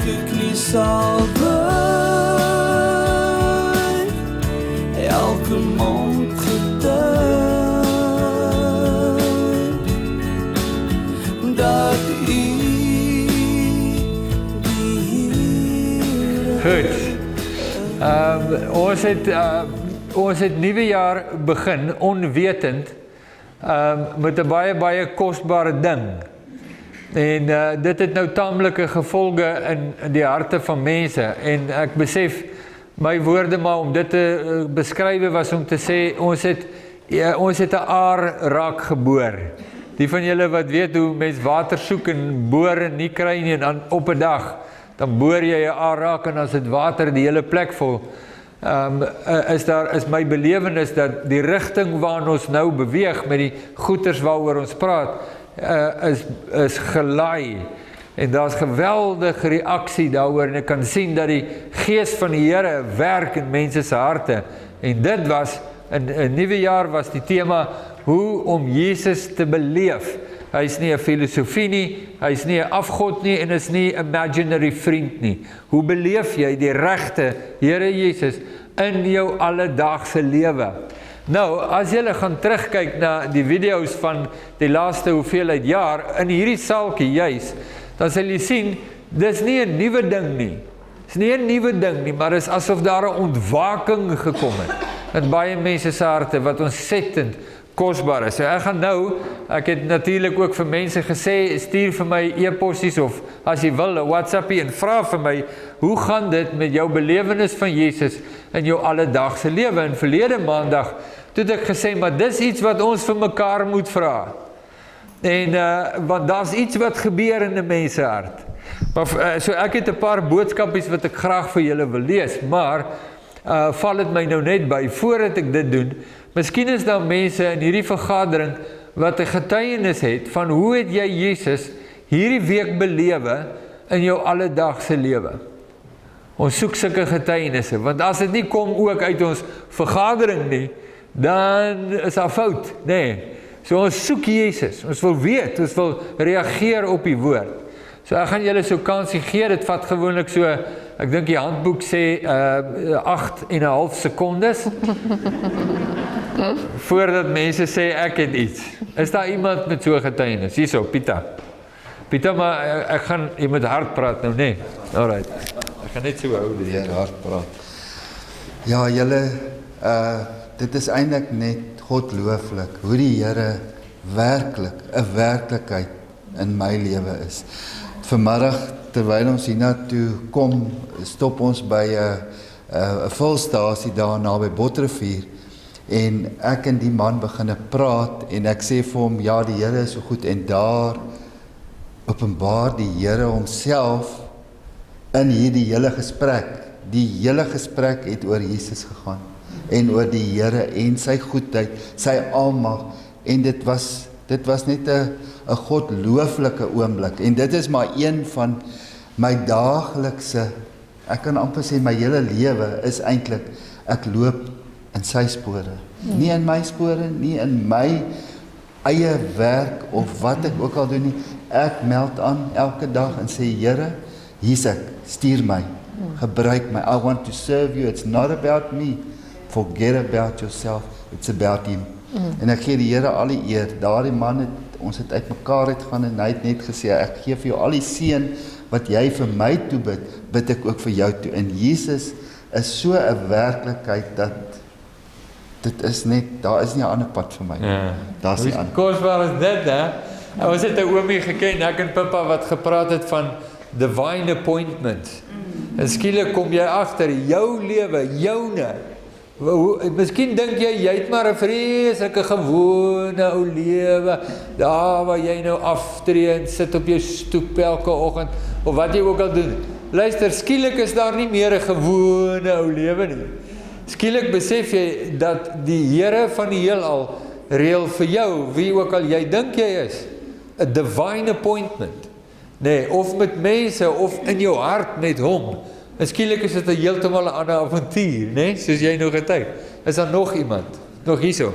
ek nie sal buig, elke mond getuig, dat U die Here. Goed. Ons het nuwe jaar begin onwetend met 'n baie kosbare ding. En dit het nou taamlike gevolge in die harte van mense. En ek besef my woorde maar om dit te beskryf was om te sê ons het 'n aar raak geboor. Die van julle wat weet hoe mens water soek en boor en nie kry nie en dan op 'n dag dan boor jy 'n aar raak en as dit water die hele plek vol. Is my belewenis dat die rigting waarin ons nou beweeg met die goeters waaroor ons praat, is gelaai. En daar's geweldige reaksie daaroor en ek kan sien dat die gees van die Here werk in mense se harte. En dit was, in 'n nuwe jaar was die tema, hoe om Jesus te beleef. Hy is nie 'n filosofie nie, hy is nie 'n afgod nie en is nie 'n imaginary vriend nie. Hoe beleef jy die regte Here Jesus in jou alledaagse lewe? Nou, as julle gaan terugkyk na die video's van die laaste hoeveelheid jaar, in hierdie saaltjie juis, dan sal jy sien, dis nie 'n nuwe ding nie. Dis nie 'n nuwe ding nie, maar dis asof daar 'n ontwaking gekom het in baie mense se harte, wat ontsettend kosbaar is. So ek het natuurlik ook vir mense gesê, stuur vir my e-possies of as jy wil 'n WhatsAppie en vra vir my, hoe gaan dit met jou belewenis van Jesus in jou alledaagse lewe? En verlede maandag toe het ek gesê, maar dis iets wat ons vir mekaar moet vra. En want daar's iets wat gebeur in 'n mens se hart. Maar so ek het 'n paar boodskapies wat ek graag vir julle wil lees, maar val dit my nou net by voordat ek dit doen. Miskien is daar mense in hierdie vergadering wat 'n getuienis het van hoe het jy Jesus hierdie week belewe in jou alledaagse lewe. Ons soek sulke getuienisse, want as dit nie kom ook uit ons vergadering nie, dan is daar fout, nee. So ons soek Jesus, ons wil weet, ons wil reageer op die woord. So ek gaan julle so kansie gee, dit vat gewoonlik so, ek dink die handboek sê 8,5 sekondes, voordat mense sê ek het iets. Is daar iemand met so getuienis? Hierso, Pieter. Pieter, maar jy moet hard praat nou, nee. Alright. Ek gaan net so hou dit hier hard praat. Ja, julle, dit is eintlik net godlooflik hoe die Here werklik 'n werklikheid in my lewe is. Vanmiddag terwyl ons hiernatoe kom, stop ons by 'n volstasie daar naby Botterivier. En ek en die man beginne praat en ek sê vir hom, ja, die Here is so goed en daar openbaar die Here homself in hierdie hele gesprek. Die hele gesprek het oor Jesus gegaan en oor die Here en sy goedheid, sy almag en dit was net 'n godlooflike oomblik en dit is maar een van my daaglikse, ek kan amper sê my hele lewe is eintlik, ek loop in sy spore, nie in my spore, nie in my eie werk of wat ek ook al doen nie. Ek meld aan elke dag en sê, Here, hier's ek, stuur my, gebruik my, I want to serve you, it's not about me, forget about yourself, it's about him. En ek gee die Here al die eer, daardie man ons het uit mekaar uitgaan en hy het net gesê, ek gee vir jou al die seën wat jy vir my toe bid ek ook vir jou toe. En Jesus is so 'n werklikheid dat dit is net, daar is nie 'n ander pad vir my. Ja. Daar's nie ander. Kosbaar is dit, hè? Ons het 'n oomie geken, ek en Pippa wat gepraat het van divine appointment. En skielik kom jy agter jou lewe, joune. Miskien dink jy het maar 'n vreeslike gewone ou lewe, daar waar jy nou aftree en sit op jou stoep elke oggend, of wat jy ook al doen. Luister, skielik is daar nie meer 'n gewone ou lewe nie. Skielik besef jy dat die Here van die heelal reël vir jou, wie ook al jy dink jy is, 'n divine appointment. Nee, of met mense, of in jou hart met hom. En skielik is dit 'n heeltemal 'n ander avontuur, né? Soos jy nog getuig. Is daar nog iemand? Nog hierso?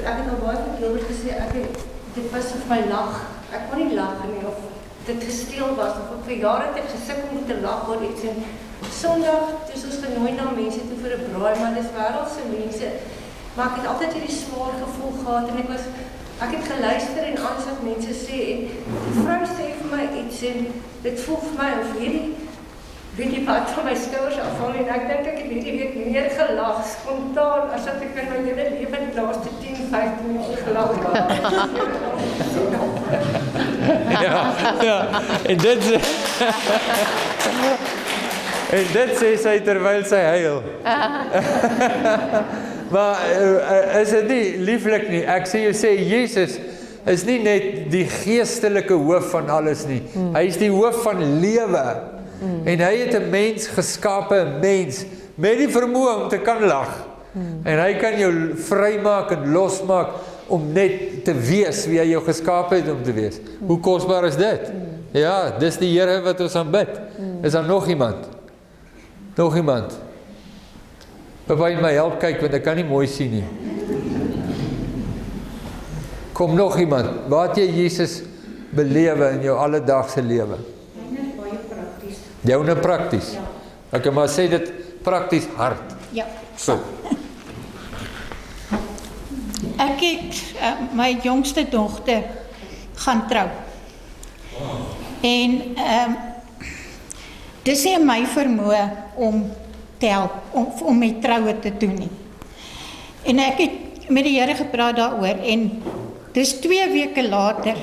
Ek het al baie keer Gilbert gesê, dit was vir my lag ek kon nie lag nie, of dit gesteel was, of ek vir jare het ek gesukkel om te lag oor iets, en Sondag, toe is ons genooi na mense toe vir 'n braai, maar dis wêreldse mense, maar ek het altyd hierdie swaar gevoel gehad, en ek het geluister en alles wat mense sê, en die vrou sê vir my iets, en dit voel vir my, of hierdie, weet jy wat, van my skouers afval, en ek dink ek het hierdie week meer gelag, spontaan, as dat ek in my hele lewe die laaste 10-15 jaar gelag Ja, en dit sê sy terwyl sy huil. Maar is dit nie lieflik nie? Ek sê jy sê, Jesus is nie net die geestelike hoof van alles nie. Hy is die hoof van lewe. En hy het 'n mens geskape, 'n mens, met die vermoë om te kan lag. En hy kan jou vrymaak en losmaak, om net te wees wie hy jou geskape het om te wees. Hoe kosbaar is dit? Ja, dis die Here wat ons aanbid. Is daar nog iemand? Nog iemand? Papa, jy my help kyk, want ek kan nie mooi sien nie. Kom nog iemand. Waar het jy Jesus belewe in jou alledaagse lewe? Joune prakties. Ek kan maar sê dit prakties hard. Ja. So. Ek het my jongste dogter gaan trou. En dis nie my vermoë om te help, om met troue te doen nie. En ek het met die Here gepraat daaroor, en dis 2 weke later,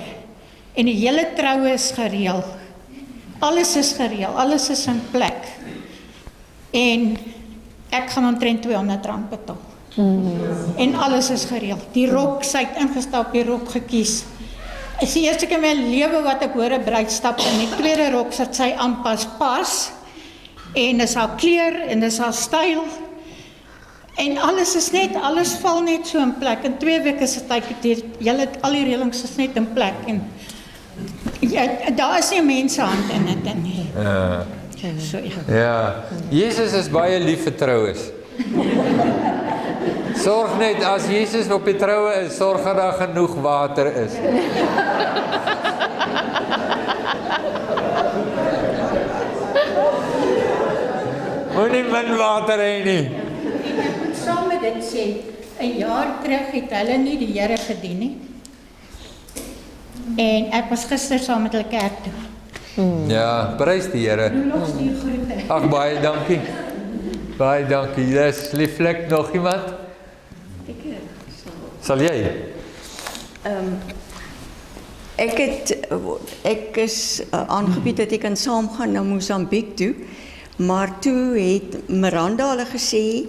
en die hele troue is gereël. Alles is gereël, alles is in plek. En ek gaan omtrent R200 betaal. En alles is gereël. Die rok, sy het ingestap, die rok gekies. Is die eerste keer in my lewe wat ek hoor 'n bruid stap in die tweede rok wat sy aanpas pas. En is haar kleur en is haar styl. En alles val net so in plek. In 2 weke se tyd het al die reëlings is net in plek. En ja, daar is nie mense hand in dit nie. So, Ja, Jesus is baie lief vir troues. Sorg net, as Jesus op die troue is, sorg dat daar genoeg water is. Moenie min water hê nie. Ek moet saam met dit sê, 'n jaar terug het hulle nie die Here gedien nie. En ek was gister saam met hulle kerk toe. Ja, prys die Here. Nog stuur groete. Ag, baie dankie. Baie dankie. Dis lieflik. Nog iemand? Sal jy? Ek is aangebied dat ek kan saamgaan na Mosambiek toe, maar toe het Miranda hulle gesê,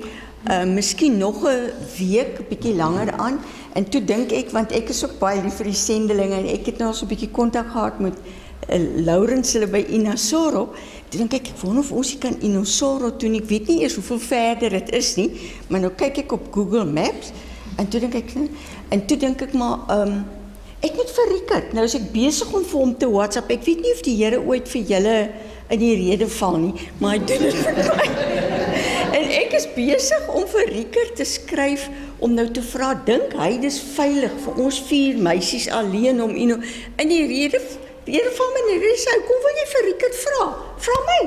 miskien nog 'n week, 'n bietjie langer aan, en toe dink ek, want ek is ook baie lief vir die sendelinge, en ek het nou so 'n bietjie kontak gehad met Laurens hulle by Inasoro, toe dink ek wonder of ons kan Inasoro doen, ek weet nie eers hoeveel verder dit is nie, maar nou kyk ek op Google Maps, en toe dink ek maar, ek moet vir Rickert, nou is ek besig om vir hom te WhatsApp, ek weet nie of die Here ooit vir julle in die rede val nie, maar hy doen dit vir my. En ek is besig om vir Rickert te skryf, om nou te vra, dink hy dis veilig vir ons 4 meisies alleen om in die rede van my rede, kom wil jy vir Rickert vra my.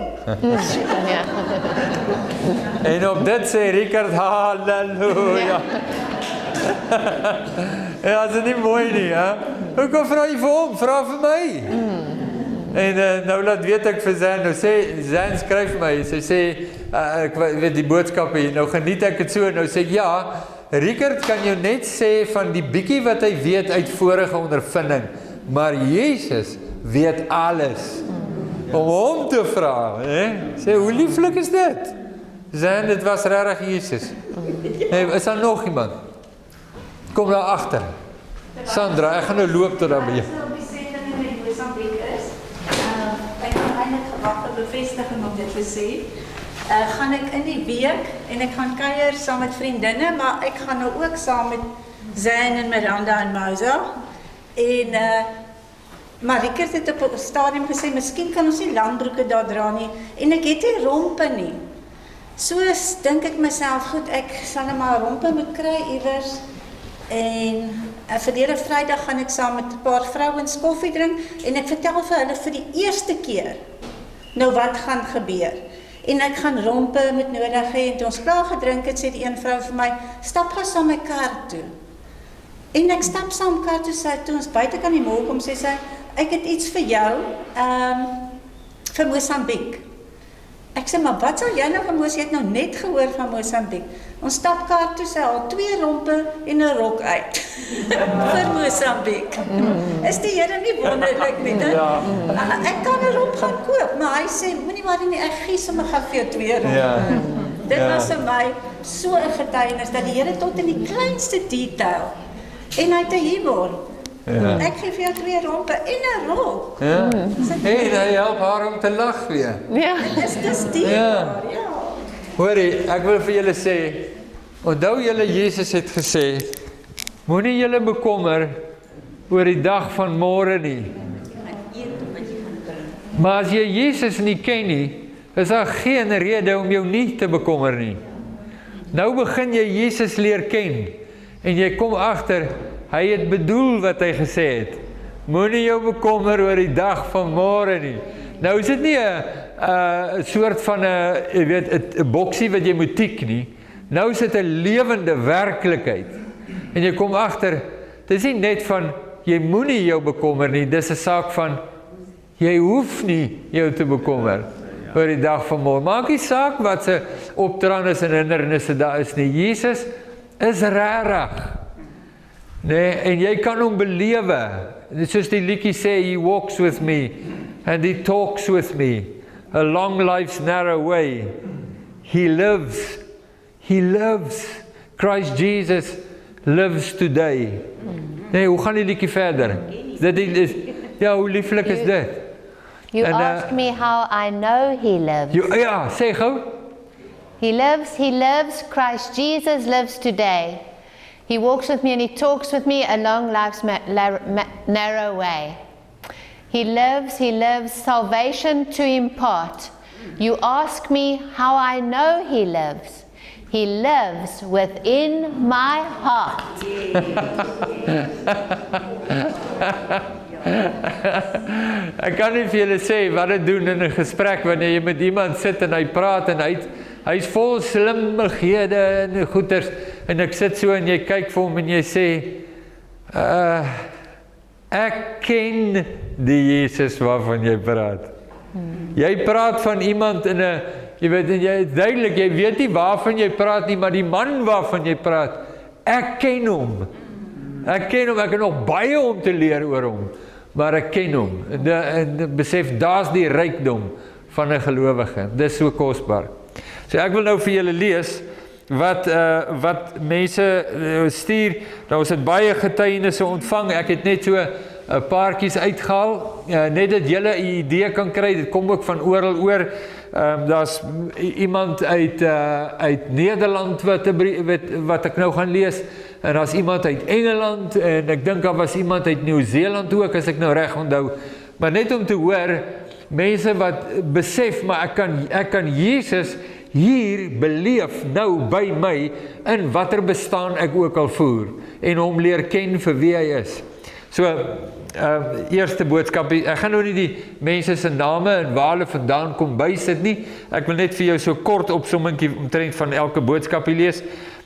En op dit sê Rickert, halleluja. Ja, is dit nie mooi nie, hè? Hoekom vra jy vir hom? Vra vir my. En nou laat weet ek vir Zan, nou sê, Zan skryf my, sy sê, ek weet die boodskap hier, nou geniet ek het so, nou sê ek, ja, Rickert kan jou net sê van die bietjie wat hy weet uit vorige ondervinding, maar Jesus weet alles. Om hom te vra, sê, hoe lieflik is dit? Zan, dit was regtig Jesus. Nee, is daar nog iemand? Kom daar agter. Sandra, ek gaan nou loop tot daar by jou. Bevestiging om dit te sê. Gaan ek in die week en ek gaan kuier saam met vriendinne, maar ek gaan nou ook saam met Zan en Miranda en Mousa. En maar Rickert het op 'n stadium gesê, miskien kan ons nie langbroeke daar dra nie, en ek het nie rompe nie. So dink ek myself, goed, ek sal net maar rompe moet kry iewers, en Verlede Vrydag gaan ek saam met 'n paar vrouens koffie drink en ek vertel vir hulle vir die eerste keer nou wat gaan gebeur. En ek gaan rompe met nodig hê en toe ons klaar gedrink het, sê die een vrou vir my, stap gou saam my kar toe. En ek stap saam kar toe, toe ons buite kan die mall kom, sê sy, ek het iets vir jou, vir Mosambiek. Ek sê, maar wat sal jy nou van Mosambiek? Jy het nou net gehoor van Mosambiek. Ons stap kar toe, sy haal 2 rompe en 'n rok uit. vir Mosambiek. Is die Here nie wonderlik nie? Ja. Ek kan 'n romp gaan koop, maar hy sê, moenie worry nie, ek gee sommer gou vir jou 2 rompe. Ja. Dit was vir my so 'n getuienis, dat die Here tot in die kleinste detail, en hy het 'n humor. Ja. Ek gee vir jou 2 rompe en 'n rok. Ja. En hy help haar om te lag weer. Ja. Dis dierbaar, ja. Hoorie, ek wil vir julle sê, onthou julle Jesus het gesê, moenie julle bekommer oor die dag van môre nie. Maar as jy Jesus nie ken nie, is daar geen rede om jou nie te bekommer nie. Nou begin jy Jesus leer ken, en jy kom agter, hy het bedoel wat hy gesê het. Moenie jou bekommer oor die dag van môre nie. Nou is dit nie 'n soort van 'n boksie wat jy moet tik nie. Nou is dit 'n lewende werklikheid. En jy kom agter, dit is nie net van jy moenie jou bekommer nie, dis 'n saak van jy hoef nie jou te bekommer oor die dag van môre. Maak nie saak wat se optredes en hindernisse daar is nie. Jesus is regtig. Nee, en jy kan hom belewe. Soos die liedjie sê, he walks with me and he talks with me along life's narrow way. He lives. He lives. Christ Jesus lives today. Nee, hoe gaan die liedjie verder? Dit is, ja, hoe lieflik is dit? You ask me how I know he lives. Ja, sê gou. He lives, Christ Jesus lives today. He walks with me and he talks with me along life's narrow way. He lives, salvation to impart. You ask me how I know he lives. He lives within my heart. Ek kan nie vir julle sê wat dit doen in 'n gesprek wanneer jy met iemand sit en hy praat en hy's vol slimmighede en goeters en ek sit so en jy kyk vir hom en jy sê ek ken die Jesus waarvan jy praat. Jy praat van iemand in 'n jy weet en jy duidelik jy weet nie waarvan jy praat nie, maar die man waarvan jy praat, ek ken hom. Ek het nog baie om te leer oor hom, maar ek ken hom. En besef, daar's die rykdom van 'n gelowige. Dis so kosbaar. So ek wil nou vir julle lees wat mense stuur. Nou ons het baie getuienisse ontvang. Ek het net so 'n paartjies uitgehaal, net dat julle 'n idee kan kry. Dit kom ook van oral oor. Daar's iemand uit Nederland wat ek nou gaan lees, en daar's iemand uit Engeland, en ek dink daar was iemand uit Nieu-Seeland ook, as ek nou reg onthou. Maar net om te hoor, mense wat besef, maar ek kan Jesus hier beleef nou by my, in watter bestaan ek ook al voer, en hom leer ken vir wie hy is. So, eerste boodskap, ek gaan nou nie die mense se name en waar hulle vandaan kom bysit nie, ek wil net vir jou so kort opsommingkie omtrent van elke boodskapie lees.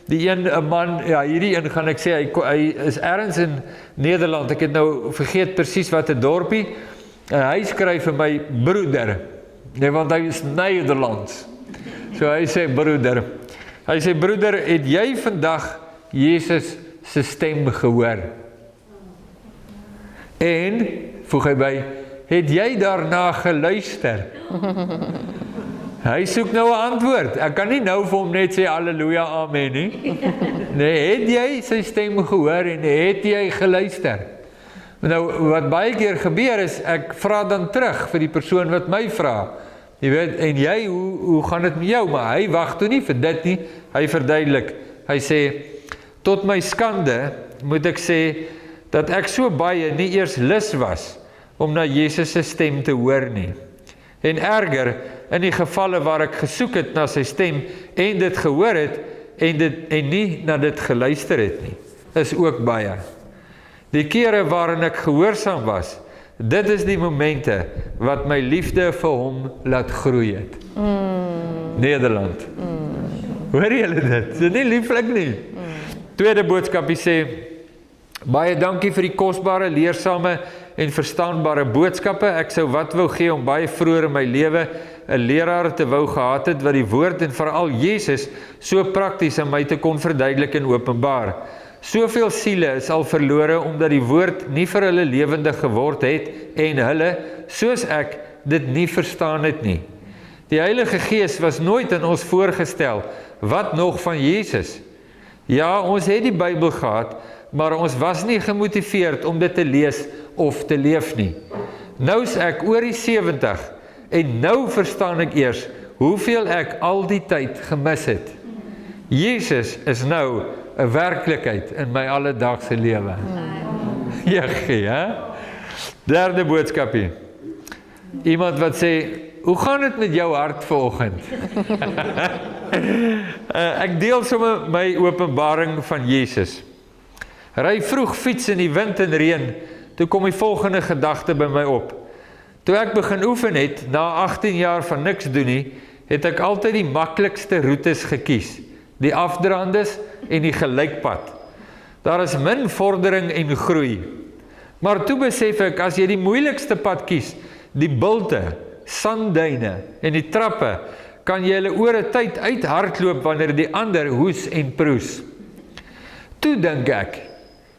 Die een man, ja, hierdie een gaan ek sê, hy is ergens in Nederland, ek het nou vergeet presies wat 'n dorpie, en hy skryf vir my broeder, nee, want hy is Nederlands, so hy sê broeder, het jy vandag Jesus se stem gehoor? En, voeg hy by, het jy daarna geluister? Hy soek nou 'n antwoord. Ek kan nie nou vir hom net sê halleluja, amen nie. Nee, het jy sy stem gehoor en het jy geluister? Nou, wat baie keer gebeur is, ek vra dan terug vir die persoon wat my vra. Jy weet, en jy, hoe gaan dit met jou? Maar hy wag toe nie vir dit nie. Hy verduidelik. Hy sê, tot my skande moet ek sê, dat ek so baie nie eers lus was om na Jesus se stem te hoor nie. En erger, in die gevalle waar ek gesoek het na sy stem en dit gehoor het en nie na dit geluister het nie, is ook baie. Die kere waarin ek gehoorsaam was, dit is die momente wat my liefde vir hom laat groei het. Nederland. Hoor julle dit? Is dit nie lieflik nie? Tweede boodskapie sê, baie dankie vir die kosbare, leersame en verstaanbare boodskappe. Ek sou wat wou gee om baie vroeër in my lewe 'n leraar te wou gehad het wat die woord en veral Jesus so prakties aan my te kon verduidelik en openbaar. Soveel siele is al verlore omdat die woord nie vir hulle lewendig geword het en hulle, soos ek, dit nie verstaan het nie. Die Heilige Gees was nooit aan ons voorgestel, wat nog van Jesus? Ja, ons het die Bybel gehad, maar ons was nie gemotiveerd om dit te lees of te leef nie. Nou is ek oor die 70 en nou verstaan ek eers hoeveel ek al die tyd gemis het. Jesus is nou 'n werklikheid in my alledaagse lewe. Jaggie, hè? Derde boodskapie. Iemand wat sê, hoe gaan dit met jou hart vanoggend? Ek deel sommer my openbaring van Jesus. Ry vroeg fiets in die wind en reën, toe kom die volgende gedagte by my op. Toe ek begin oefen het, na 18 jaar van niks doen nie, het ek altyd die maklikste roetes gekies, die afdraandes en die gelykpad. Daar is min vordering en groei. Maar toe besef ek, as jy die moeilikste pad kies, die bulte, sandduine en die trappe, kan jy hulle oor 'n tyd uithardloop wanneer die ander hoes en proes. Toe dink ek,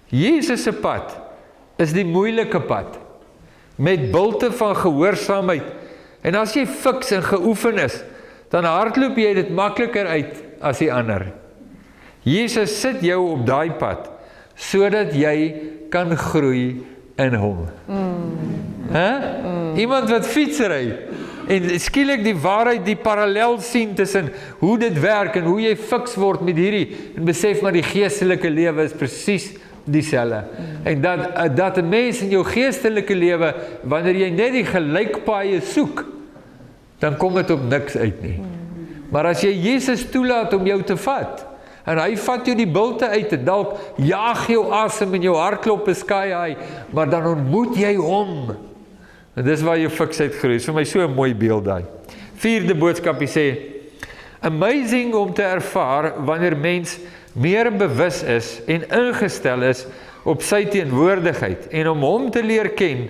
Jesus se pad is die moeilike pad, met bulte van gehoorsaamheid, en as jy fiks en geoefen is, dan hardloop jy dit makliker uit as die ander. Jesus sit jou op daai pad, sodat jy kan groei in hom. Iemand wat fietsry, en skielik die waarheid, die parallel sien tussen hoe dit werk, en hoe jy fiks word met hierdie, en besef maar die geestelike lewe is presies dieselfde. En dat 'n mens in jou geestelike lewe, wanneer jy net die gelykpaaie soek, dan kom dit op niks uit nie. Maar as jy Jesus toelaat om jou te vat, en hy vat jou die bulte uit, en dalk jaag jou asem en jou hartklop is sky high, maar dan ontmoet jy hom. En dis waar jou fiksheid groei. Dis vir my so 'n mooi beeld daai. Vierde boodskapie sê, amazing om te ervaar wanneer mens meer bewus is en ingestel is op sy teenwoordigheid en om hom te leer ken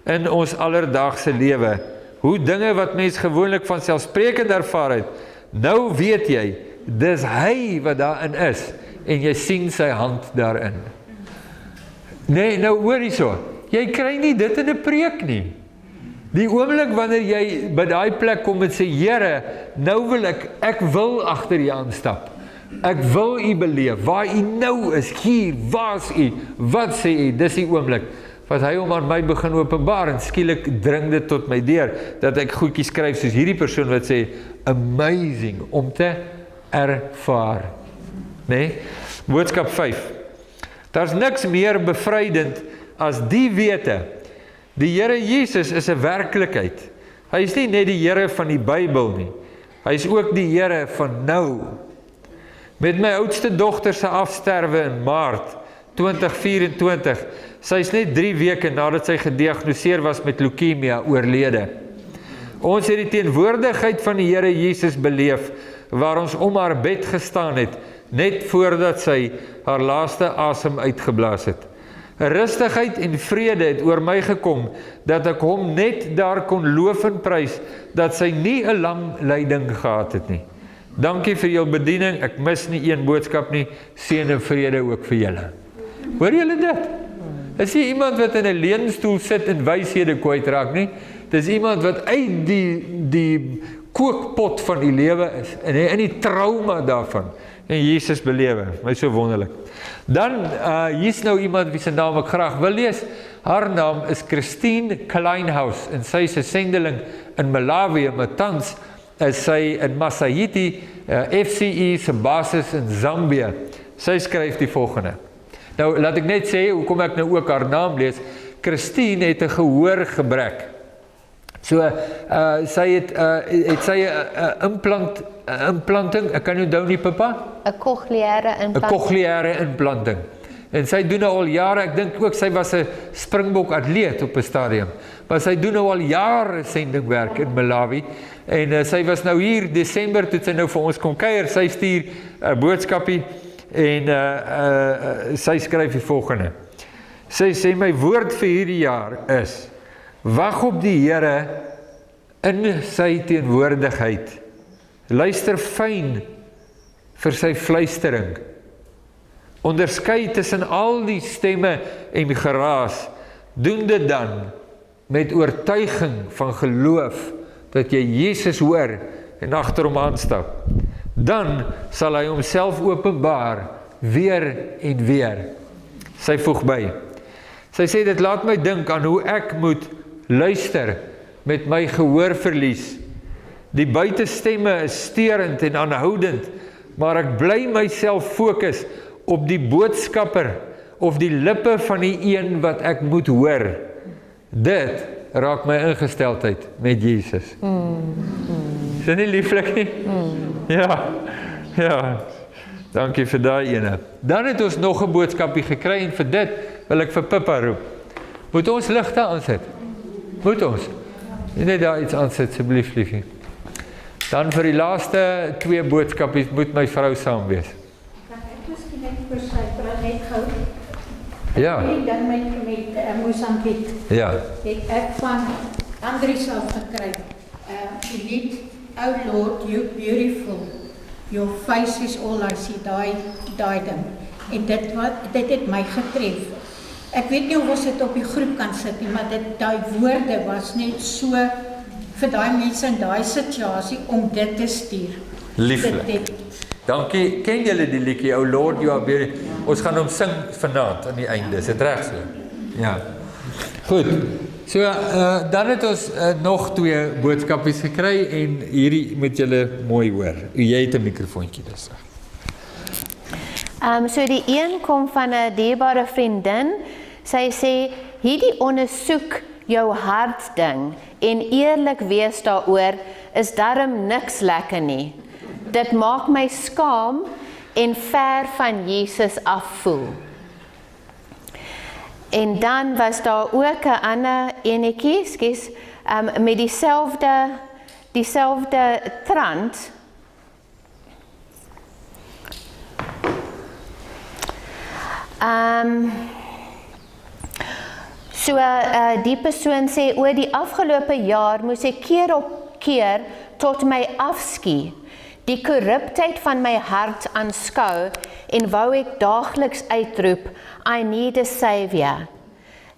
in ons alledaagse lewe. Hoe dinge wat mens gewoonlik van selfsprekend ervaar het, nou weet jy, dis hy wat daarin is en jy sien sy hand daarin. Nee, nou hoor hierso, jy kry nie dit in 'n preek nie. Die oomblik wanneer jy by daai plek kom en sê, Here, nou wil ek wil agter U aanstap. Ek wil U beleef, waar U nou is, hier, waar is U, wat sê U, dis die oomblik, wat hy hom aan my begin openbaar, en skielik dring dit tot my deur, dat ek goedjies skryf, soos hierdie persoon wat sê, amazing, om te ervaar. Nee? Boodskap 5, daar's niks meer bevrydend as die wete, die Here Jesus is 'n werklikheid. Hy is nie net die Here van die Bybel nie, hy is ook die Here van nou. Met my oudste dogter se afsterwe in Maart 2024, sy is net 3 weke nadat sy gediagnoseer was met leukemia oorlede. Ons het die teenwoordigheid van die Here Jesus beleef, waar ons om haar bed gestaan het, net voordat sy haar laaste asem uitgeblaas het. 'n Rustigheid en vrede het oor my gekom, dat ek hom net daar kon loof en prys, dat sy nie 'n lang lyding gehad het nie. Dankie vir jou bediening, ek mis nie een boodskap nie, seën en vrede ook vir julle. Hoor julle dit? Is nie iemand wat in 'n leunstoel sit en wyshede kwytraak nie, dis iemand wat uit die kookpot van die lewe is, en in die trauma daarvan, en Jesus belewe, my so wonderlik. Dan, hier's nou iemand wie se naam ek graag wil lees, haar naam is Christine Kleinhaus, en sy is 'n sendeling in Malawi, maar tans is sy in Massaiti, FCE se basis in Zambia. Sy skryf die volgende. Nou, laat ek net sê, hoekom ek nou ook haar naam lees, Christine het 'n gehoorgebrek. So, sy het sy 'n implanting, ek kan onthou nie, papa? 'n cochleaire implanting. 'n cochleaire implanting. En sy doen nou al jare, ek dink ook sy was 'n Springbok atleet op 'n stadium, maar sy doen nou al jare sendingwerk in Malawi, en sy was nou hier Desember, toe sy nou vir ons kom kuier, sy stuur 'n boodskapie, en sy skryf die volgende. Sy sê, my woord vir hierdie jaar is, wag op die Here in sy teenwoordigheid, luister fyn vir sy fluistering, onderskei tussen al die stemme en geraas, doen dit dan met oortuiging van geloof, dat jy Jesus hoor en agter hom aanstap. Dan sal hy homself openbaar, weer en weer. Sy voeg by. Sy sê, dit laat my dink aan hoe ek moet luister met my gehoorverlies. Die buitestemme is steurend en aanhoudend, maar ek bly myself fokus op die boodskapper of die lippe van die een wat ek moet hoor. Dit raak my ingesteldheid met Jesus. Is dit nie lieflik nie? Ja. Dankie vir daai ene. Dan het ons nog 'n boodskapie gekry, en vir dit wil ek vir Pippa roep. Moet ons ligte aansit? Moet ons? Net daar iets aansit, asseblief liefie. Dan vir die laaste 2 boodskapies moet my vrou saam wees. Kan ek miskien net vir sy praat net gou? Ja. En dan met Mosambiek. Ja. Het ek van Andries af gekry. Die lied, Oh Lord, you beautiful. Your face is all I see, daai ding. En dit het my getref. Ek weet nie of ons dit op die groep kan sit nie, maar daai woorde was net so vir daai mense in daai situasie om dit te stuur. Lieflik. Dankie. Ken julle die liedjie, Oh Lord, you are beautiful? Ons gaan hom sing vanaand aan die einde. Is dit reg so? Ja. Goed. So, dan het ons nog 2 boodskapies gekry, en hierdie moet julle mooi hoor. Jy het 'n mikrofoontjie dus. So die een kom van 'n dierbare vriendin. Sy sê, hierdie ondersoek jou hart ding en eerlik wees daaroor is darm niks lekker nie. Dit maak my skaam en ver van Jesus af voel. En dan was daar ook 'n ander enetjie, skus, met dieselfde trant. Die persoon sê, oor die afgelope jaar moes ek keer op keer tot my afskie, die korruptheid van my hart aanskou en wou ek daagliks uitroep, I need a savior.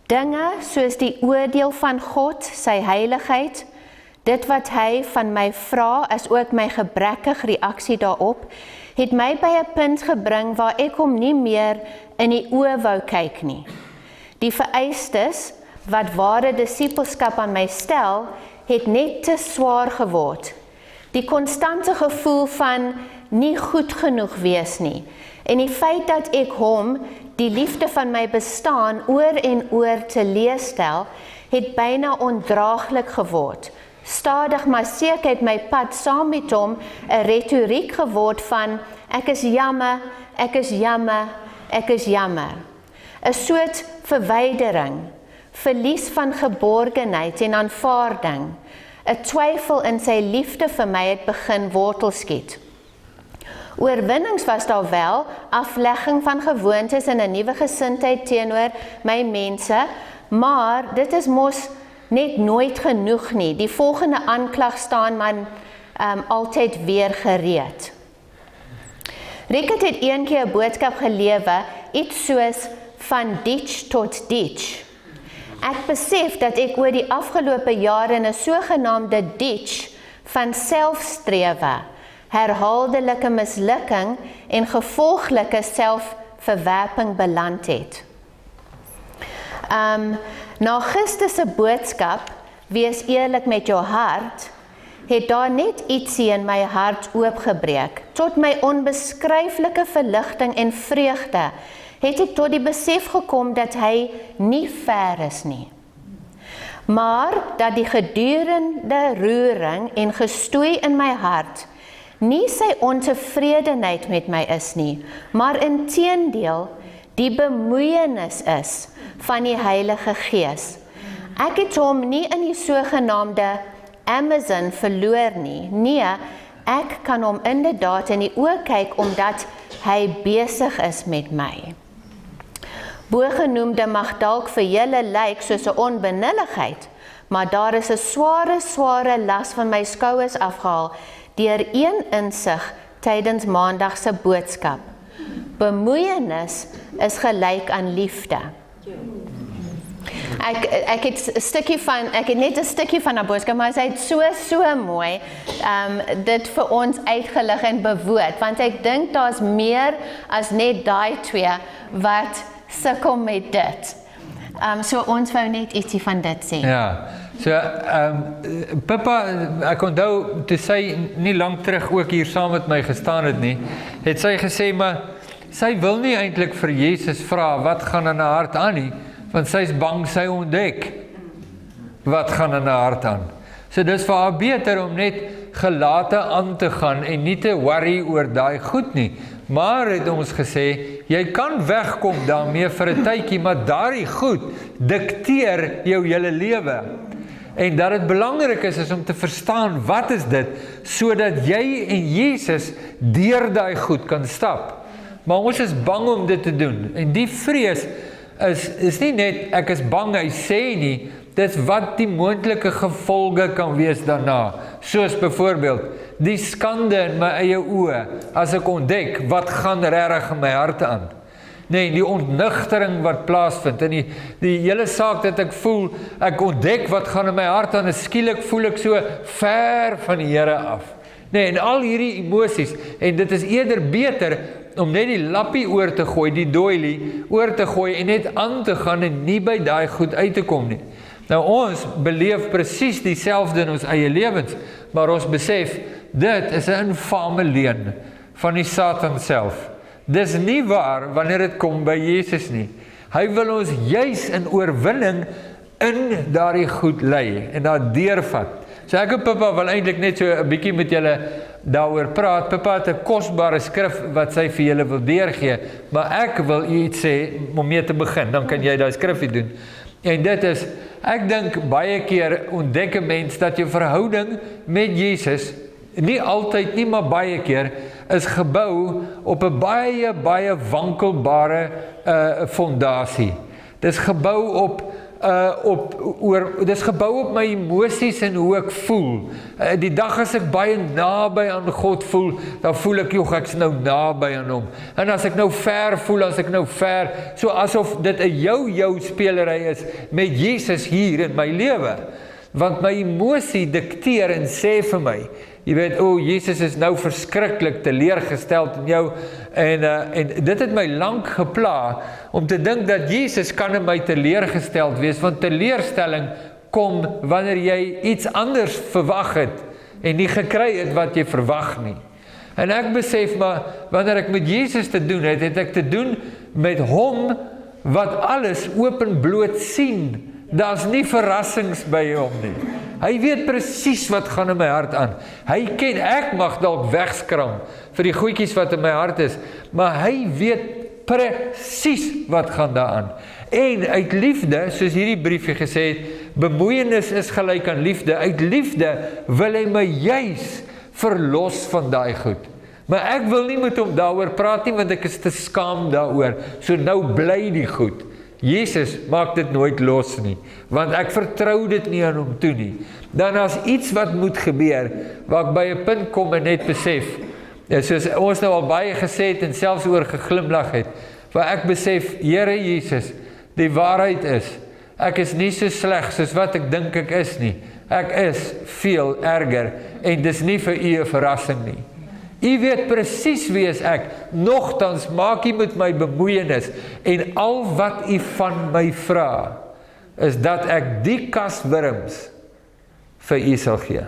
Dinge soos die oordeel van God, sy heiligheid, dit wat hy van my vra, as ook my gebrekkige reaksie daarop, het my by 'n punt gebring waar ek hom nie meer in die oë wou kyk nie. Die vereistes wat ware disippelskap aan my stel, het net te swaar geword. Die konstante gevoel van nie goed genoeg wees nie, en die feit dat ek hom, die liefde van my bestaan, oor en oor teleurstel, het byna ondraaglik geword. Stadig maar seker het my pad saam met hom 'n retoriek geword van ek is jammer, ek is jammer, ek is jammer. 'n soort verwydering, verlies van geborgenheid en aanvaarding. 'n twyfel in sy liefde vir my het begin wortel skiet. Oorwinnings was daar wel, aflegging van gewoontes en 'n nuwe gesindheid teenoor my mense, maar dit is mos net nooit genoeg nie. Die volgende aanklag staan man altyd weer gereed. Rickert het een keer 'n boodskap gelewe, iets soos van ditch tot ditch. Ek besef dat ek oor die afgelope jare in 'n sogenaamde ditch van selfstrewe, herhaaldelike mislukking en gevolglike selfverwerping beland het. Na gister se boodskap, wees eerlik met jou hart, het daar net ietsie in my hart oopgebreek. Tot my onbeskryflike verligting en vreugde het ek tot die besef gekom dat hy nie ver is nie. Maar dat die gedurende roering en gestoei in my hart nie sy ontevredenheid met my is nie, maar inteendeel die bemoeienis is van die Heilige Gees. Ek het hom nie in die sogenaamde Amazon verloor nie. Nee, ek kan hom inderdaad in die oë kyk omdat hy besig is met my. Bogenoemde mag dalk vir julle lyk soos 'n onbenulligheid, maar daar is 'n sware las van my skouers afgehaal deur een insig tydens Maandag se boodskap. Bemoeienis is gelyk aan liefde. Ek het net 'n stukkie van 'n boodskap, maar sy het so mooi dit vir ons uitgelig en bewoord, want ek dink daar's meer as net daai twee wat sukkel met dit. So ons wou net ietsie van dit sê. Ja, so Pippa, ek onthou toe sy nie lank terug ook hier saam met my gestaan het nie, het sy gesê, maar sy wil nie eintlik vir Jesus vra wat gaan in haar hart aan nie, want sy is bang sy ontdek wat gaan in haar hart aan. So dis vir haar beter om net gelate aan te gaan en nie te worry oor daai goed nie. Maar het ons gesê, jy kan wegkom daarmee vir 'n tydjie, maar daardie goed dikteer jou hele lewe. En dat dit belangrik is om te verstaan wat is dit, sodat jy en Jesus deur daai goed kan stap. Maar ons is bang om dit te doen. En die vrees is nie net, ek is bang hy sê nie, dis wat die moontlike gevolge kan wees daarna. Soos byvoorbeeld, die skande in my eie oë, as ek ontdek, wat gaan regtig in my hart aan. Nee, die ontnugtering wat plaasvind, en die hele saak dat ek voel, ek ontdek wat gaan in my hart aan, en skielik voel ek so ver van die Here af. Nee, en al hierdie emosies, en dit is eerder beter, om net die lappie oor te gooi, die doilie oor te gooi, en net aan te gaan, en nie by daai goed uit te kom nie. Nou ons beleef presies dieselfde in ons eie lewens, maar ons besef, dit is 'n infame leuen van die Satan self. Dis nie waar wanneer dit kom by Jesus nie. Hy wil ons juis in oorwinning in daardie goed lei en daar deurvat. So ek en Pippa wil eintlik net so 'n bietjie met julle daaroor praat. Pippa het 'n kosbare skrif wat sy vir julle wil deurgee, maar ek wil iets sê om mee te begin, dan kan jy daai skrifgie doen. En dit is, ek dink baie keer ontdek 'n mens dat jou verhouding met Jesus, nie altyd nie, maar baie keer, is gebou op 'n baie wankelbare fondasie. Dis gebou op my emosies en hoe ek voel. Die dag as ek baie naby aan God voel, dan voel ek, joh, ek's nou naby aan hom. En as ek nou ver voel, as ek nou ver, so asof dit 'n jou spelery is met Jesus hier in my lewe. Want my emosie dikteer en sê vir my, jy weet, Jesus is nou verskriklik teleurgesteld in jou, en dit het my lank gepla, om te dink dat Jesus kan in my teleurgesteld wees, want teleurstelling kom wanneer jy iets anders verwag het, en nie gekry het wat jy verwag nie. En ek besef maar, wanneer ek met Jesus te doen het, het ek te doen met hom, wat alles openbloot sien. Daar's nie verrassings by hom nie. Hy weet presies wat gaan in my hart aan. Hy ken, ek mag dalk wegskram vir die goedjies wat in my hart is, maar hy weet presies wat gaan daaraan. En uit liefde, soos hierdie briefie gesê het, bemoeienis is gelyk aan liefde. Uit liefde wil hy my juis verlos van daai goed. Maar ek wil nie met hom daaroor praat nie, want ek is te skaam daaroor. So nou bly die goed. Jesus maak dit nooit los nie, want ek vertrou dit nie aan hom toe nie. Dan as iets wat moet gebeur, waar ek by 'n punt kom en net besef, soos ons nou al baie gesê het en selfs oor geglimlag het, waar ek besef, Here Jesus, die waarheid is, ek is nie so sleg soos wat ek dink ek is nie. Ek is veel erger, en dis nie vir u 'n verrassing nie. U weet presies wie is ek, nogtans maak u met my bemoeienis, en al wat u van my vra, is dat ek die kaswurms vir u sal gee.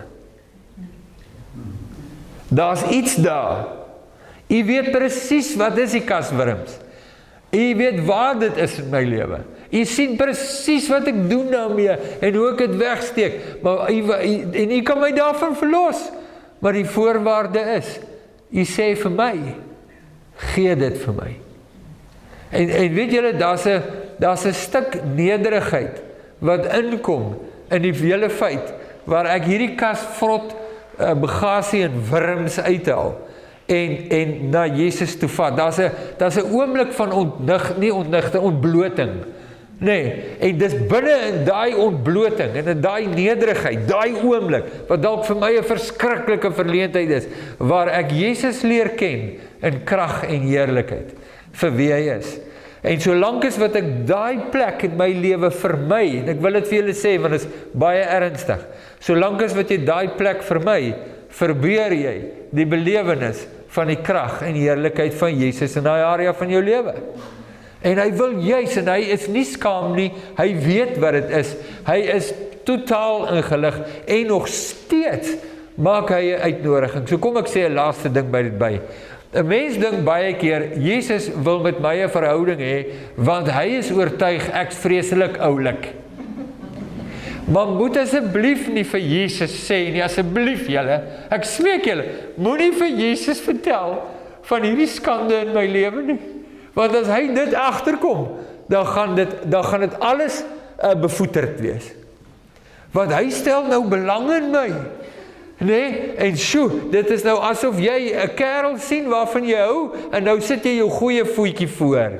Daar's iets daar. U weet presies wat is die kaswurms. U weet waar dit is in my lewe. U sien presies wat ek doen daarmee, en hoe ek dit wegsteek, maar en u kan my daarvan verlos. Maar die voorwaarde is, u sê vir my, gee dit vir my. En weet julle, daar's 'n stuk nederigheid wat inkom in die hele feit, waar ek hierdie kas vrot bagasie en wurms uithaal, en na Jesus toe vat. Daar's 'n oomblik van ontbloting. Nee, en dis binne in daai ontbloting, en in daai nederigheid, daai oomblik, wat dalk vir my 'n verskriklike verleentheid is, waar ek Jesus leer ken, in krag en heerlikheid, vir wie hy is. En solank as wat ek daai plek in my lewe vermy, en ek wil dit vir julle sê, want dit is baie ernstig, solank as wat jy daai plek vermy, verbeur jy die belewenis van die krag en heerlikheid van Jesus in daai area van jou lewe. En hy wil juis, en hy is nie skaam nie, hy weet wat dit is, hy is totaal ingelig, en nog steeds maak hy 'n uitnodiging. So kom ek sê 'n laaste ding by dit by. 'n Mens dink baie keer, Jesus wil met my 'n verhouding hê, want hy is oortuig ek's vreeslik oulik. Maar moet asseblief nie vir Jesus sê nie, asseblief julle, ek smeek julle, moenie vir Jesus vertel van hierdie skande in my lewe nie. Want as hy dit agterkom, dan gaan dit alles bevoeterd wees. Want hy stel nou belang in my. Nee, en dit is nou asof jy 'n kerel sien waarvan jy hou, en nou sit jy jou goeie voetjie voor.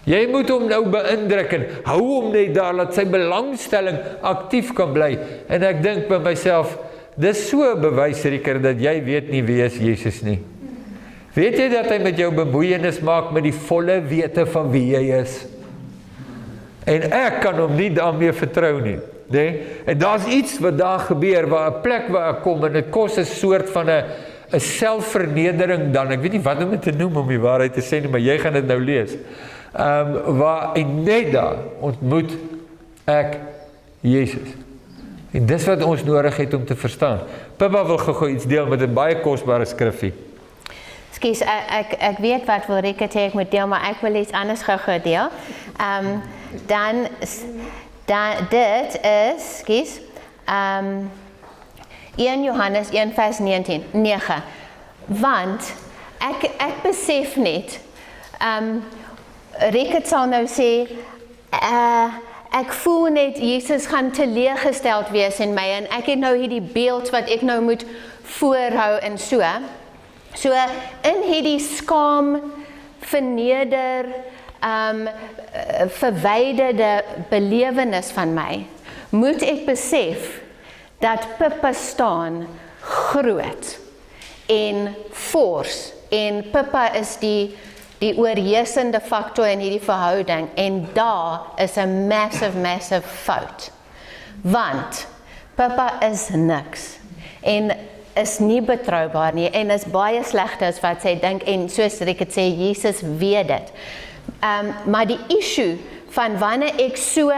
Jy moet hom nou beïndruk en hou hom net daar, dat sy belangstelling aktief kan bly. En ek dink by myself, dis so 'n bewysrieker dat jy weet nie wie is Jesus nie. Weet jy dat hy met jou bemoeienis maak met die volle wete van wie jy is? En ek kan hom nie daarmee vertrou nie. Nee? En daar's iets wat daar gebeur, waar 'n plek waar ek kom, en dit kos 'n soort van 'n selfvernedering dan, ek weet nie wat om dit te noem om die waarheid te sê nie, maar jy gaan dit nou lees. Waar en net daar ontmoet ek Jesus. En dis wat ons nodig het om te verstaan. Pippa wil gou iets deel met 'n baie kosbare skrifgie. Skus, ek weet wat wil Rika sê ek moet deel, maar ek wil iets anders gou deel. Dan dit is, skus, 1 Johannes 1 vers 9. Want ek besef net, Rika sal nou sê, ek voel net Jesus gaan teleurgesteld wees in my, en ek het nou hierdie beeld wat ek nou moet voorhou en so. So in hierdie skaam, verneder, verwyderde belewenis van my, moet ek besef dat Pippa staan groot en fors, en Pippa is die oorheersende faktor in hierdie verhouding, en daar is 'n massive fout. Want Pippa is niks, en is nie betroubaar nie, en is baie slegter as wat sy dink, en soos ek het sê, Jesus weet dit. Maar die issue van wanneer ek so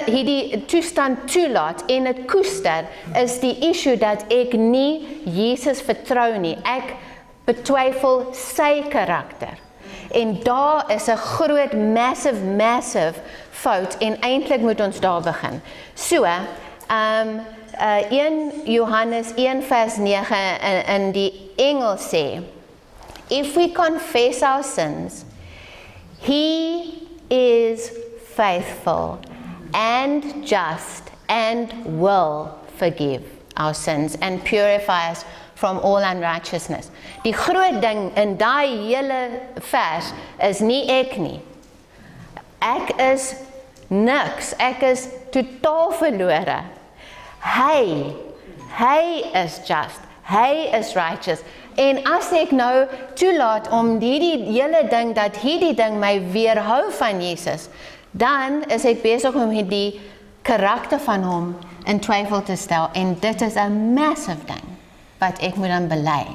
hierdie toestand toelaat en dit koester, is die issue dat ek nie Jesus vertrou nie. Ek betwyfel sy karakter. En daar is 'n groot, massive fout, en eintlik moet ons daar begin. So, 1 Johannes 1 vers 9 in die Engels sê, if we confess our sins, he is faithful and just and will forgive our sins and purify us from all unrighteousness. Die groot ding in daai hele vers is nie ek nie. Ek is niks, ek is totaal verlore. Hy is just, hy is righteous. En as ek nou toelaat om hierdie hele ding, dat hierdie ding my weerhou van Jesus, dan is ek besig om die karakter van hom in twyfel te stel, en dit is 'n massive ding wat ek moet dan bely.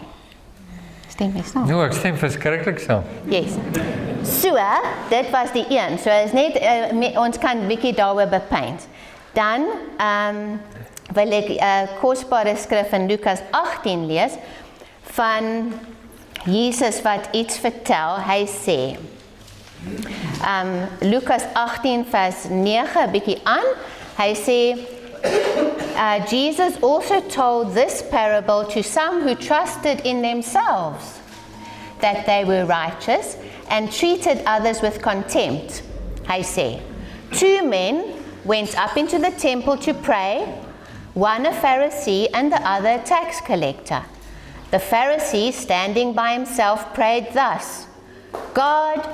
Stem jy saam? Nou, ek stem verskriklik saam. Yes. So, dit was die een. So is net ons kan bietjie daaroor bepaint. Dan wil ek 'n kosbare skrif in Lukas 18 lees van Jesus wat iets vertel. Hy sê, Lukas 18 vers 9 bietjie aan. Hy sê, Jesus also told this parable to some who trusted in themselves that they were righteous and treated others with contempt. Hy sê, 2 men went up into the temple to pray, one a Pharisee and the other a tax collector. The Pharisee, standing by himself, prayed thus, God,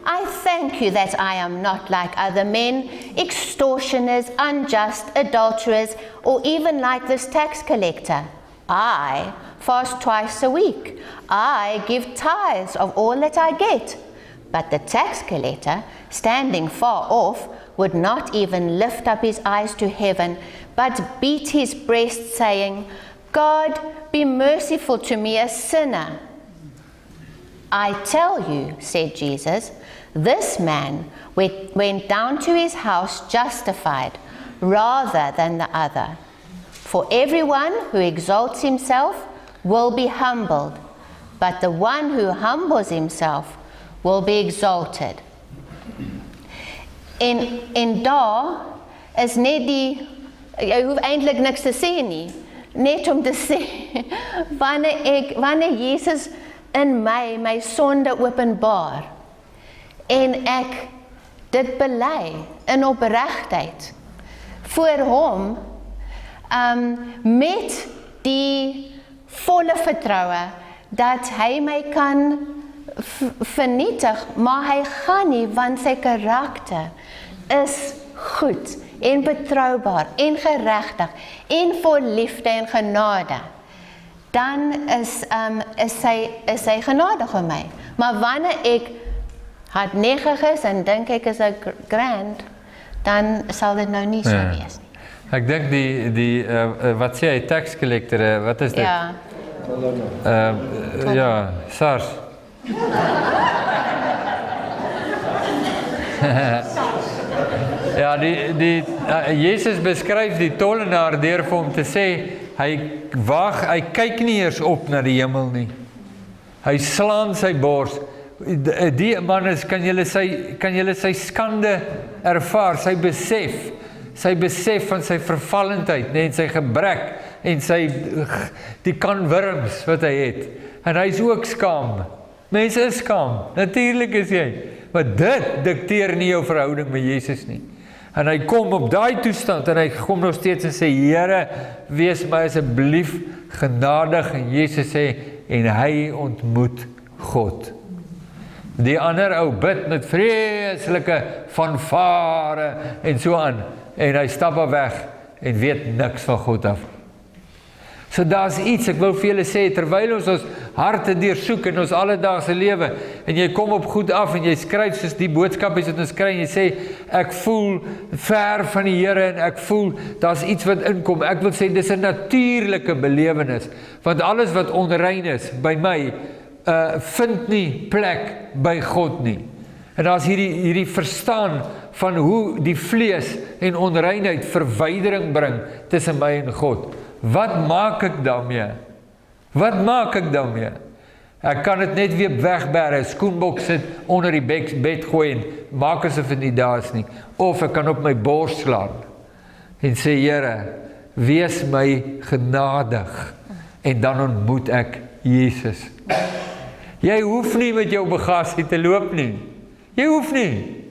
I thank you that I am not like other men, extortioners, unjust, adulterers, or even like this tax collector. I fast twice a week. I give tithes of all that I get. But the tax collector, standing far off, would not even lift up his eyes to heaven, but beat his breast, saying, God, be merciful to me, a sinner. I tell you, said Jesus, this man went down to his house justified rather than the other. For everyone who exalts himself will be humbled, but the one who humbles himself will be exalted. En daar is net jy hoef eintlik niks te sê nie, net om te sê, wanneer Jesus in my sonde openbaar, en ek dit bely in opregtheid voor hom, met die volle vertroue dat hy my kan vernietig, maar hy gaan nie, want sy karakter is goed en betroubaar en geregtig en vol liefde en genade. Dan is hy genadig vir my. Maar wanneer ek hardnekkig is en dink ek is 'n grand, dan sal dit nou nie so wees nie. Ek dink die wat sê hy, tax collector, wat is dit? Ja. Ja, SARS. Ja, Jesus beskryf die tollenaar deur vir hom te sê, hy kyk nie eers op na die hemel nie. Hy slaan sy bors. Die man is, kan julle sy skande ervaar, sy besef van sy vervallendheid, en sy gebrek, en die kanwurms wat hy het. En hy is ook skaam. Mense is skaam, natuurlik is jy. Maar dit dikteer nie jou verhouding met Jesus nie. En hy kom op daai toestand, en hy kom nog steeds en sê, Here, wees my asseblief genadig, en Jesus sê, en hy ontmoet God. Die ander ou bid met vreeslike fanfare, en so aan, en hy stap weg, en weet niks van God af. So daar's iets, ek wil vir julle sê, terwyl ons harte deursoek in ons alledaagse lewe, en jy kom op goed af, en jy skryf soos die boodskapies wat ons kry, en jy sê, ek voel ver van die Here, en ek voel, daar's iets wat inkom, ek wil sê, dis 'n natuurlike belewenis, want alles wat onrein is, by my, vind nie plek by God nie. En daar's hierdie verstaan van hoe die vlees en onreinheid verwydering bring tussen my en God. Wat maak ek daarmee? Wat maak ek daarmee? Ek kan dit net weer wegberre, skoenbok sit onder die bed gooi en maak asof dit nie daar is nie. Of ek kan op my bors slaan en sê, Here, wees my genadig, en dan ontmoet ek Jesus. Jy hoef nie met jou bagasie te loop nie. Jy hoef nie.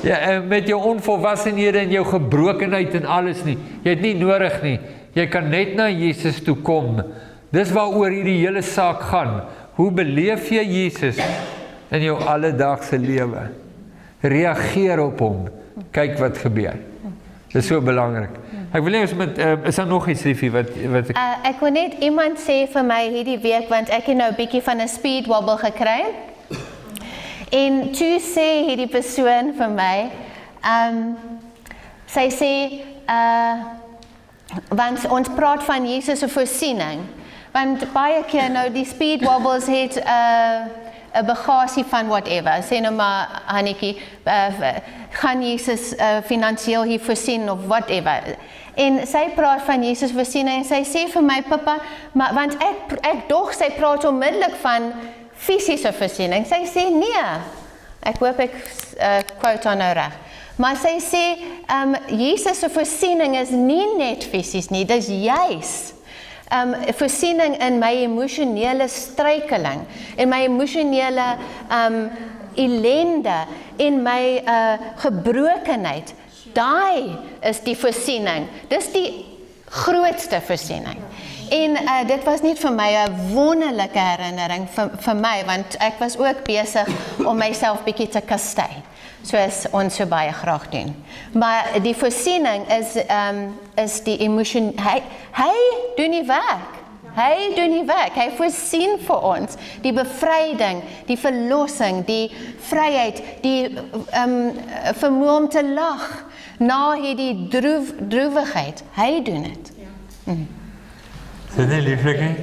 Ja, met jou onvolwassenhede en jou gebrokenheid en alles nie. Jy het nie nodig nie. Jy kan net na Jesus toe kom. Dis waaroor hierdie hele saak gaan. Hoe beleef jy Jesus in jou alledaagse lewe? Reageer op hom. Kyk wat gebeur. Dis so belangrik. Ek wil nie ons met, is daar nog iets, liefie, wat ek... Ek wil net iemand sê vir my hierdie week, want ek het nou 'n bietjie van 'n speed wobble gekry. En toe sê hierdie persoon vir my, sy sê, want ons praat van Jesus se voorsiening, want baie keer nou die speed wobbles het 'n bagasie van whatever, sê nou maar Hannetjie, gaan Jesus finansiëel hier voorsien of whatever. En sy praat van Jesus voorsiening en sy sê vir my, pappa, maar, want ek dog sy praat onmiddellik van fisiese voorsiening. Sy sê nee, ek hoop ek quote haar nou reg. Maar sy sê, Jesus se voorsiening is nie net fisies nie, dis juis voorsiening in my emosionele struikeling, in my emosionele ellende, in my gebrokenheid. Daai is die voorsiening. Dis die grootste voorsiening. En dit was net vir my 'n wonderlike herinnering vir my, want ek was ook besig om myself bietjie te kastei, soos ons so baie graag doen. Maar die voorsiening is die emosie. Hy doen die werk. Hy doen die werk. Hy voorsien vir ons die bevryding, die verlossing, die vryheid, die vermoë om te lag na hierdie droewigheid. Hy doen dit. Is dit nie lieflik nie?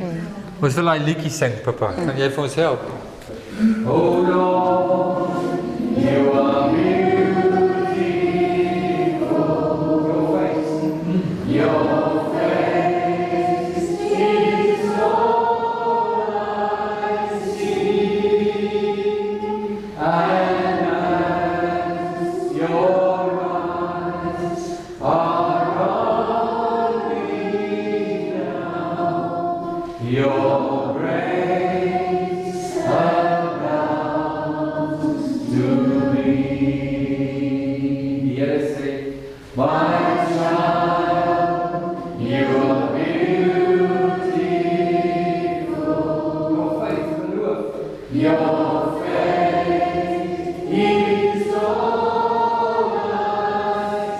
Ons wil daai liedjie sing, pappa. Kan jy vir ons help? Oh Lord, you are beautiful. Your face, your face is all I see. And as your eyes are on me now, your grace abounds to me. Die Here sê, my child, you are beautiful. Your faith, geloof. Your faith is all I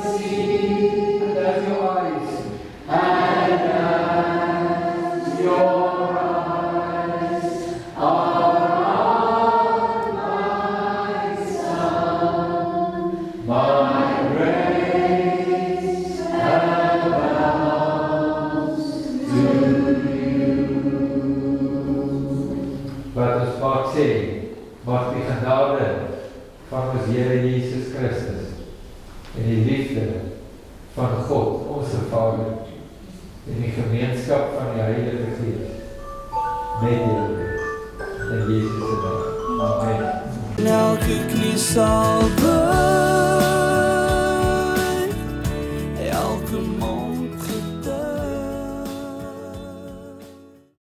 see. And as your eyes, and as your eyes are on my son, my grace abounds to you. Wat ons vaak sê, mag die genade van ons Here Jesus Christus en die liefde van God, onze Vader, en die gemeenskap van die Heilige Gees met julle in Jesus se naam. Amen. Elke knie sal buig.